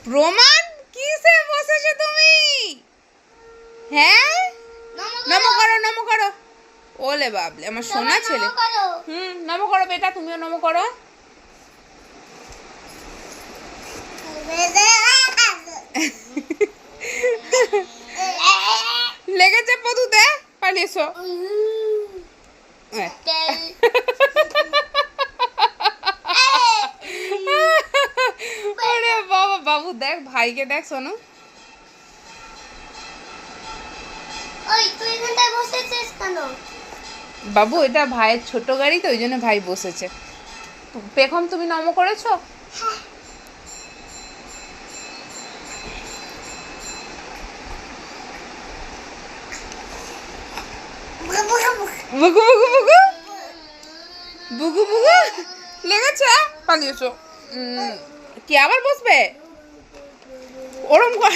প্রমাণ কিসে বসেছো তুমি? হ্যাঁ, নমো করো, নমো করো। ওলে বাবলে, আমার সোনা ছেলে। নমো করো বেটা, তুমিও নমো করো। লেগেছে পদুতে, পালিয়ে এসো। আরে বাবা, বাবু দেখ, ভাইকে দেখ সোনু। বাবু এটা ভাইয়ের ছোট গাড়ি তো, ওই জন্য ভাই বসেছে। পেখম তুমি নমো করেছো? বুগু বুগু বুগু বুগু বুগু লেগেছে, পালিয়েছো। কি আবার বসবে ওরম কর?